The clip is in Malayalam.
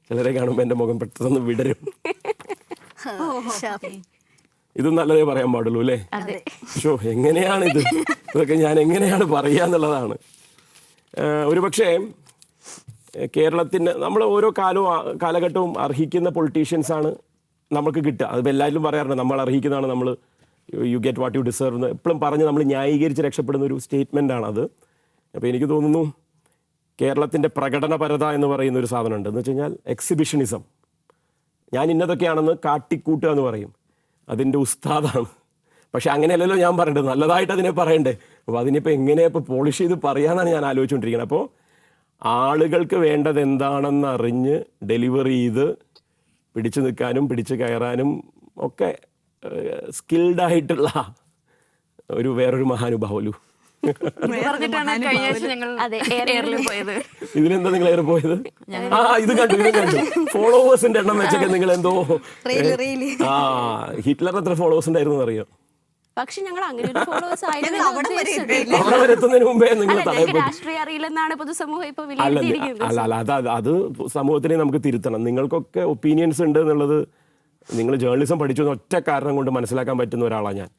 ചിലരെ കാണുമ്പോൾ എൻ്റെ മുഖം പെട്ടെന്ന് വിടരും. ഇതും നല്ലതേ പറയാൻ പാടുള്ളൂ അല്ലേ? ഷോ എങ്ങനെയാണിത്, ഇതൊക്കെ ഞാൻ എങ്ങനെയാണ് പറയുക എന്നുള്ളതാണ്. ഒരുപക്ഷെ കേരളത്തിൻ്റെ നമ്മൾ ഓരോ കാലഘട്ടവും അർഹിക്കുന്ന പൊളിറ്റീഷ്യൻസാണ് നമുക്ക് കിട്ടുക. അതിപ്പോൾ എല്ലാവരും പറയാറുണ്ട് നമ്മൾ അർഹിക്കുന്നതാണ്, നമ്മൾ you get what you deserve എന്ന് എപ്പോഴും പറഞ്ഞ് നമ്മൾ ന്യായീകരിച്ച് രക്ഷപ്പെടുന്ന ഒരു സ്റ്റേറ്റ്മെൻറ്റാണത്. അപ്പോൾ എനിക്ക് തോന്നുന്നു കേരളത്തിൻ്റെ പ്രകടനപരത എന്ന് പറയുന്ന ഒരു സാധനമുണ്ട്. എന്ന് വെച്ച് കഴിഞ്ഞാൽ എക്സിബിഷനിസം. ഞാൻ ഇന്നതൊക്കെയാണെന്ന് കാട്ടിക്കൂട്ടുക എന്ന് പറയും, അതിൻ്റെ ഉസ്താദാണ്. പക്ഷെ അങ്ങനെയല്ലല്ലോ ഞാൻ പറയേണ്ടത്, നല്ലതായിട്ട് അതിനെ പറയണ്ടേ. അപ്പോൾ അതിനിപ്പോൾ എങ്ങനെയാണ് ഇപ്പോൾ പോളിഷ് ചെയ്ത് പറയാമെന്നാണ് ഞാൻ ആലോചിച്ചുകൊണ്ടിരിക്കുന്നത്. അപ്പോൾ ആളുകൾക്ക് വേണ്ടത് എന്താണെന്ന് അറിഞ്ഞ് ഡെലിവറി ചെയ്ത് പിടിച്ചു നിൽക്കാനും പിടിച്ചു കയറാനും ഒക്കെ സ്കിൽഡായിട്ടുള്ള വേറൊരു മഹാനുഭാവലു. ഇതിലെന്താ നിങ്ങൾ ഏറെ പോയത്? ഇത് കണ്ടു ഫോളോവേഴ്സിന്റെ എണ്ണം വെച്ചൊക്കെ നിങ്ങൾ എന്തോ. ഹിറ്റ്ലർ എത്ര ഫോളോവേഴ്സ് ഉണ്ടായിരുന്നു അറിയോ? പക്ഷെ ഞങ്ങൾ അങ്ങനെ ഒരു ഫോളോവേഴ്സ് ആയിരുന്നു. അവിടെ വരുത്തുന്നതിന് മുമ്പേ നിങ്ങൾ രാഷ്ട്രീയ അറിയില്ലെന്നാണ് പൊതുസമൂഹം ഇപ്പൊ അല്ല, അത് സമൂഹത്തിനെ നമുക്ക് തിരുത്തണം. നിങ്ങൾക്കൊക്കെ ഒപ്പീനിയൻസ് ഉണ്ട് എന്നുള്ളത് നിങ്ങൾ ജേർണലിസം പഠിച്ചു ഒറ്റ കാരണം കൊണ്ട് മനസ്സിലാക്കാൻ പറ്റുന്ന ഒരാളാണ് ഞാൻ.